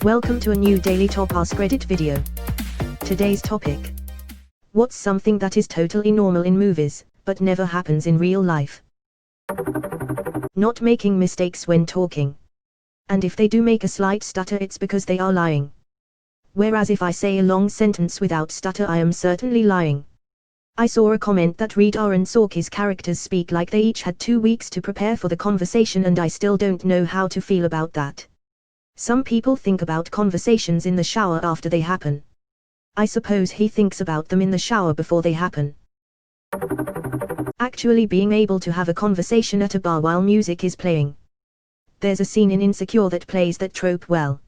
Welcome to a new daily top Askreddit video. Today's topic. What's something that is totally normal in movies, but never happens in real life? Not making mistakes when talking. And if they do make a slight stutter, it's because they are lying. Whereas if I say a long sentence without stutter, I am certainly lying. I saw a comment that read Aaron Sorkin's characters speak like they each had 2 weeks to prepare for the conversation, and I still don't know how to feel about that. Some people think about conversations in the shower after they happen. I suppose he thinks about them in the shower before they happen. Actually being able to have a conversation at a bar while music is playing. There's a scene in Insecure that plays that trope well.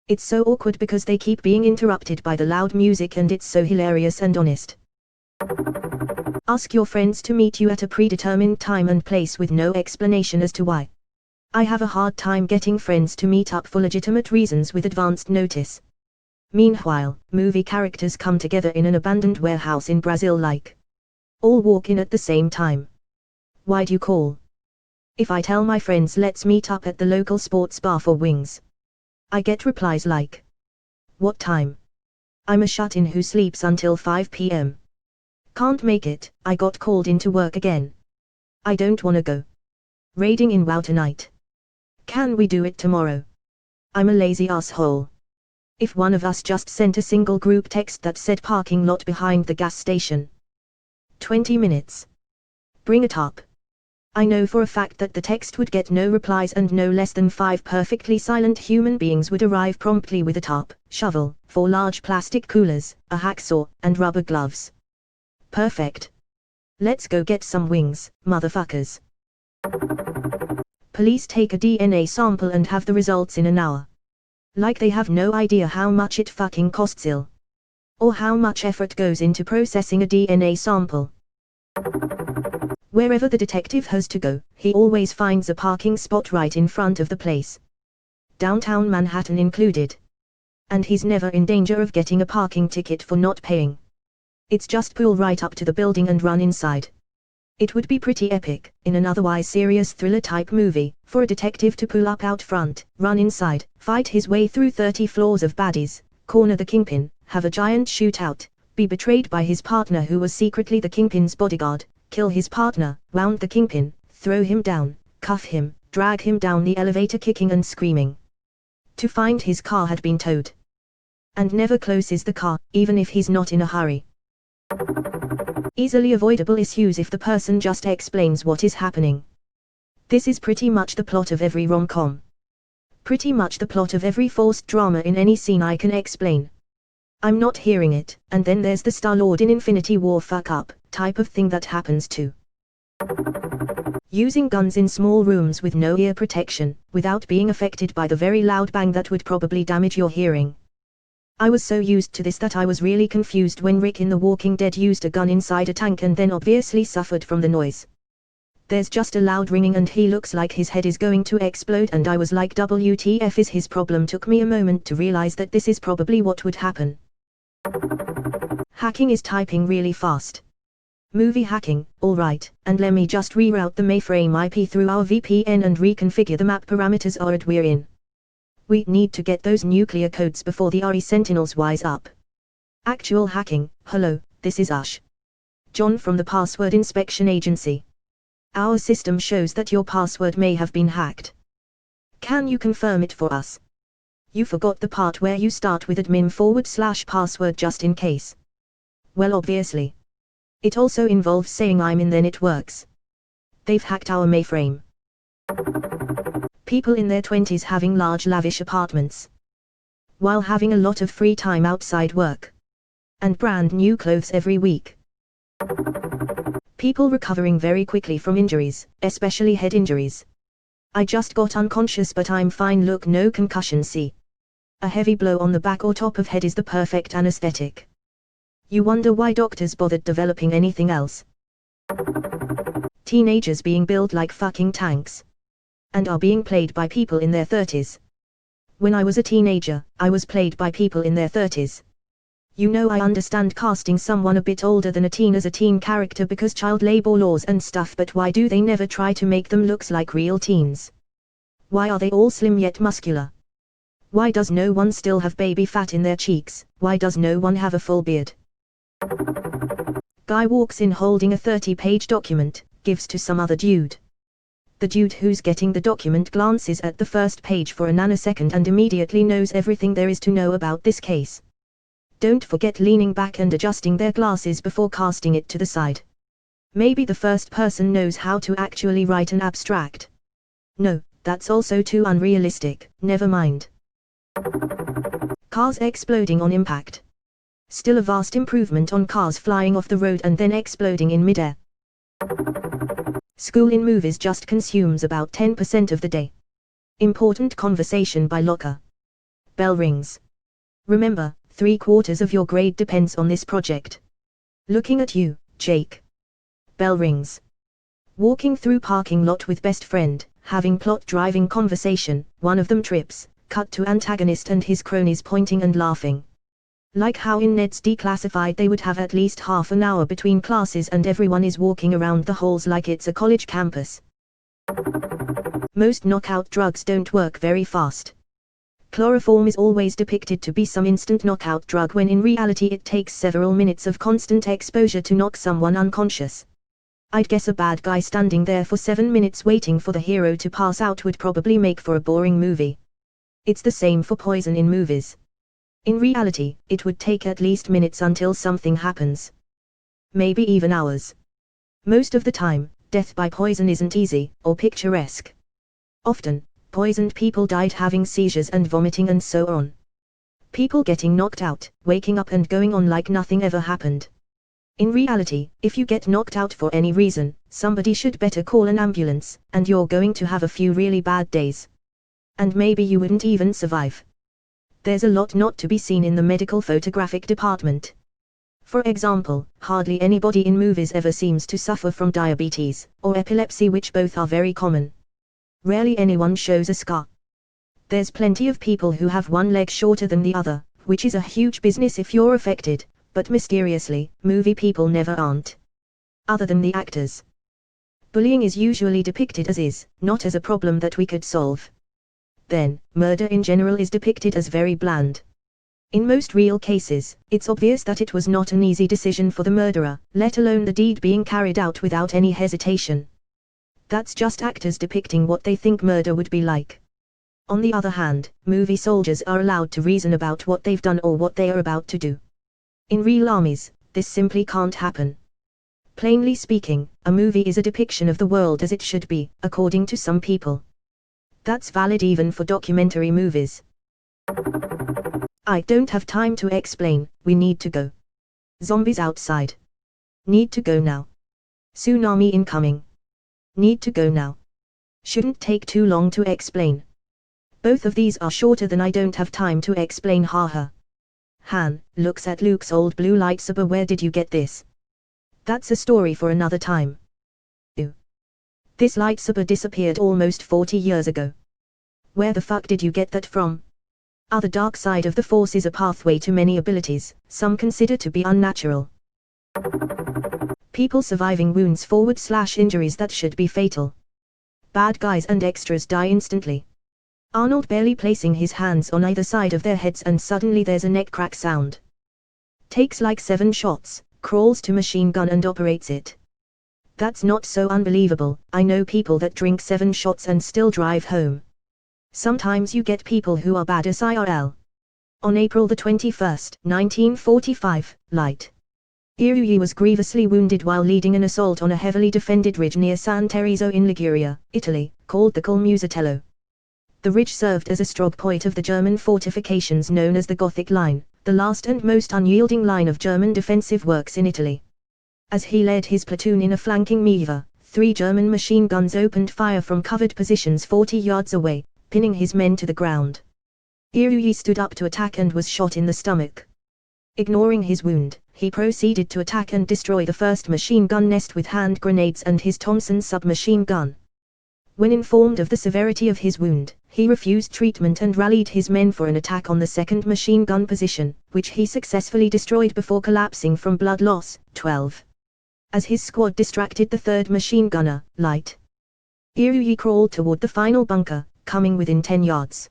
It's so awkward because they keep being interrupted by the loud music, and it's so hilarious and honest. Ask your friends to meet you at a predetermined time and place with no explanation as to why. I have a hard time getting friends to meet up for legitimate reasons with advanced notice. Meanwhile, movie characters come together in an abandoned warehouse in Brazil like. All walk in at the same time. Why'd you call? If I tell my friends let's meet up at the local sports bar for wings, I get replies like, what time? I'm a shut-in who sleeps until 5 p.m. Can't make it, I got called into work again. I don't wanna go. Raiding in WoW tonight. Can we do it tomorrow? I'm a lazy asshole. If one of us just sent a single group text that said parking lot behind the gas station. 20 minutes. Bring it up. I know for a fact that the text would get no replies, and no less than 5 perfectly silent human beings would arrive promptly with a tarp, shovel, 4 large plastic coolers, a hacksaw, and rubber gloves. Perfect. Let's go get some wings, motherfuckers. Police take a DNA sample and have the results in an hour. Like they have no idea how much it fucking costs or how much effort goes into processing a DNA sample. Wherever the detective has to go, he always finds a parking spot right in front of the place. Downtown Manhattan included. And he's never in danger of getting a parking ticket for not paying. It's just pull right up to the building and run inside. It would be pretty epic, in an otherwise serious thriller-type movie, for a detective to pull up out front, run inside, fight his way through 30 floors of baddies, corner the kingpin, have a giant shootout, be betrayed by his partner who was secretly the kingpin's bodyguard, kill his partner, wound the kingpin, throw him down, cuff him, drag him down the elevator kicking and screaming. To find his car had been towed. And never closes the car, even if he's not in a hurry. Easily avoidable issues if the person just explains what is happening. This is pretty much the plot of every rom-com. Pretty much the plot of every forced drama in any scene I can explain. I'm not hearing it, and then there's the Star-Lord in Infinity War fuck up type of thing that happens too. Using guns in small rooms with no ear protection, without being affected by the very loud bang that would probably damage your hearing. I was so used to this that I was really confused when Rick in The Walking Dead used a gun inside a tank and then obviously suffered from the noise. There's just a loud ringing and he looks like his head is going to explode, and I was like, WTF is his problem? Took me a moment to realize that this is probably what would happen. Hacking is typing really fast. Movie hacking, alright, and let me just reroute the mainframe IP through our VPN and reconfigure the map parameters we're in. We need to get those nuclear codes before the RE Sentinels wise up. Actual hacking. Hello, this is Ash. John from the Password Inspection Agency. Our system shows that your password may have been hacked. Can you confirm it for us? You forgot the part where you start with admin/password just in case. Well, obviously. It also involves saying I'm in, then it works. They've hacked our mainframe. People in their 20s having large lavish apartments, while having a lot of free time outside work, and brand new clothes every week. People recovering very quickly from injuries, especially head injuries. I just got unconscious but I'm fine, look, no concussion. See, a heavy blow on the back or top of head is the perfect anesthetic. You wonder why doctors bothered developing anything else. Teenagers being built like fucking tanks. And are being played by people in their 30s. When I was a teenager, I was played by people in their 30s. You know, I understand casting someone a bit older than a teen as a teen character because child labor laws and stuff, but why do they never try to make them look like real teens? Why are they all slim yet muscular? Why does no one still have baby fat in their cheeks? Why does no one have a full beard? Guy walks in holding a 30-page document, gives to some other dude. The dude who's getting the document glances at the first page for a nanosecond and immediately knows everything there is to know about this case. Don't forget leaning back and adjusting their glasses before casting it to the side. Maybe the first person knows how to actually write an abstract. No, that's also too unrealistic, never mind. Cars exploding on impact. Still a vast improvement on cars flying off the road and then exploding in midair. School in movies just consumes about 10% of the day. Important conversation by locker. Bell rings. Remember, 3/4 of your grade depends on this project. Looking at you, Jake. Bell rings. Walking through parking lot with best friend, having plot driving conversation, one of them trips, cut to antagonist and his cronies pointing and laughing. Like how in Ned's Declassified they would have at least half an hour between classes and everyone is walking around the halls like it's a college campus. Most knockout drugs don't work very fast. Chloroform is always depicted to be some instant knockout drug when in reality it takes several minutes of constant exposure to knock someone unconscious. I'd guess a bad guy standing there for 7 minutes waiting for the hero to pass out would probably make for a boring movie. It's the same for poison in movies. In reality, it would take at least minutes until something happens. Maybe even hours. Most of the time, death by poison isn't easy, or picturesque. Often, poisoned people died having seizures and vomiting and so on. People getting knocked out, waking up and going on like nothing ever happened. In reality, if you get knocked out for any reason, somebody should better call an ambulance, and you're going to have a few really bad days. And maybe you wouldn't even survive. There's a lot not to be seen in the medical photographic department. For example, hardly anybody in movies ever seems to suffer from diabetes, or epilepsy, which both are very common. Rarely anyone shows a scar. There's plenty of people who have one leg shorter than the other, which is a huge business if you're affected, but mysteriously, movie people never aren't. Other than the actors. Bullying is usually depicted as is, not as a problem that we could solve. Then, murder in general is depicted as very bland. In most real cases, it's obvious that it was not an easy decision for the murderer, let alone the deed being carried out without any hesitation. That's just actors depicting what they think murder would be like. On the other hand, movie soldiers are allowed to reason about what they've done or what they are about to do. In real armies, this simply can't happen. Plainly speaking, a movie is a depiction of the world as it should be, according to some people. That's valid even for documentary movies. I don't have time to explain, we need to go. Zombies outside. Need to go now. Tsunami incoming. Need to go now. Shouldn't take too long to explain. Both of these are shorter than I don't have time to explain, haha. Han looks at Luke's old blue lightsaber. Where did you get this? That's a story for another time. Ew. This lightsaber disappeared almost 40 years ago. Where the fuck did you get that from? The dark side of the Force is a pathway to many abilities, some consider to be unnatural. People surviving wounds / injuries that should be fatal. Bad guys and extras die instantly. Arnold barely placing his hands on either side of their heads and suddenly there's a neck crack sound. Takes like 7 shots, crawls to machine gun and operates it. That's not so unbelievable. I know people that drink 7 shots and still drive home. Sometimes you get people who are badass IRL. On April the 21st, 1945, Light Iruyi was grievously wounded while leading an assault on a heavily defended ridge near San Terzo in Liguria, Italy, called the Col Musatello. The ridge served as a strong point of the German fortifications known as the Gothic Line, the last and most unyielding line of German defensive works in Italy. As he led his platoon in a flanking maneuver, 3 German machine guns opened fire from covered positions 40 yards away, pinning his men to the ground. Iruyi stood up to attack and was shot in the stomach. Ignoring his wound, he proceeded to attack and destroy the first machine gun nest with hand grenades and his Thompson submachine gun. When informed of the severity of his wound, he refused treatment and rallied his men for an attack on the second machine gun position, which he successfully destroyed before collapsing from blood loss. 12. As his squad distracted the third machine gunner, Light Iruyi crawled toward the final bunker, coming within 10 yards.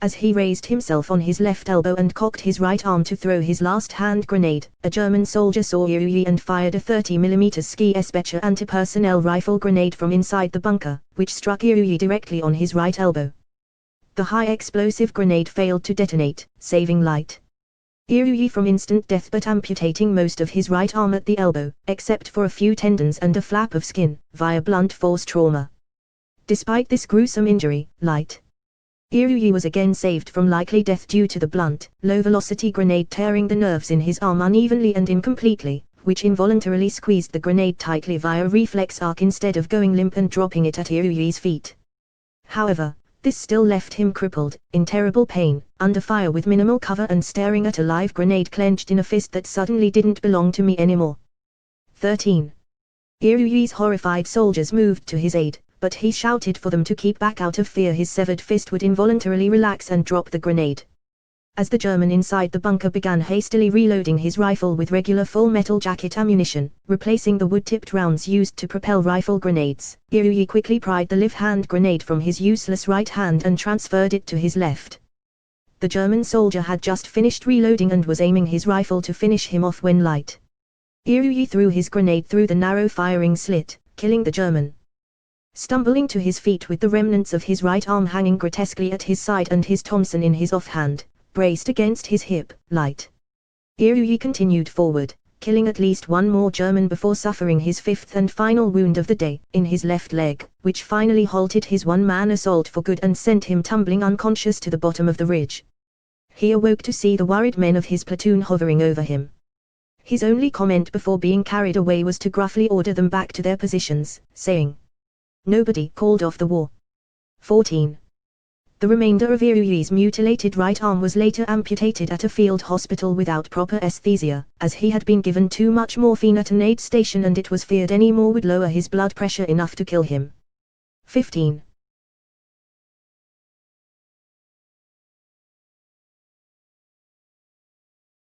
As he raised himself on his left elbow and cocked his right arm to throw his last hand grenade, a German soldier saw Irui and fired a 30mm Ski Specher anti-personnel rifle grenade from inside the bunker, which struck Irui directly on his right elbow. The high-explosive grenade failed to detonate, saving Light Irui from instant death but amputating most of his right arm at the elbow, except for a few tendons and a flap of skin, via blunt force trauma. Despite this gruesome injury, Light Irui was again saved from likely death due to the blunt, low-velocity grenade tearing the nerves in his arm unevenly and incompletely, which involuntarily squeezed the grenade tightly via reflex arc instead of going limp and dropping it at Irui's feet. However, this still left him crippled, in terrible pain, under fire with minimal cover and staring at a live grenade clenched in a fist that suddenly didn't belong to me anymore. 13. Irui's horrified soldiers moved to his aid, but he shouted for them to keep back out of fear his severed fist would involuntarily relax and drop the grenade. As the German inside the bunker began hastily reloading his rifle with regular full metal jacket ammunition, replacing the wood-tipped rounds used to propel rifle grenades, Irui quickly pried the live hand grenade from his useless right hand and transferred it to his left. The German soldier had just finished reloading and was aiming his rifle to finish him off when Light Irui threw his grenade through the narrow firing slit, killing the German. Stumbling to his feet with the remnants of his right arm hanging grotesquely at his side and his Thompson in his offhand, braced against his hip, Light Irui continued forward, killing at least one more German before suffering his fifth and final wound of the day, in his left leg, which finally halted his one-man assault for good and sent him tumbling unconscious to the bottom of the ridge. He awoke to see the worried men of his platoon hovering over him. His only comment before being carried away was to gruffly order them back to their positions, saying, "Nobody called off the war." 14. The remainder of Irui's mutilated right arm was later amputated at a field hospital without proper anesthesia, as he had been given too much morphine at an aid station and it was feared any more would lower his blood pressure enough to kill him. 15.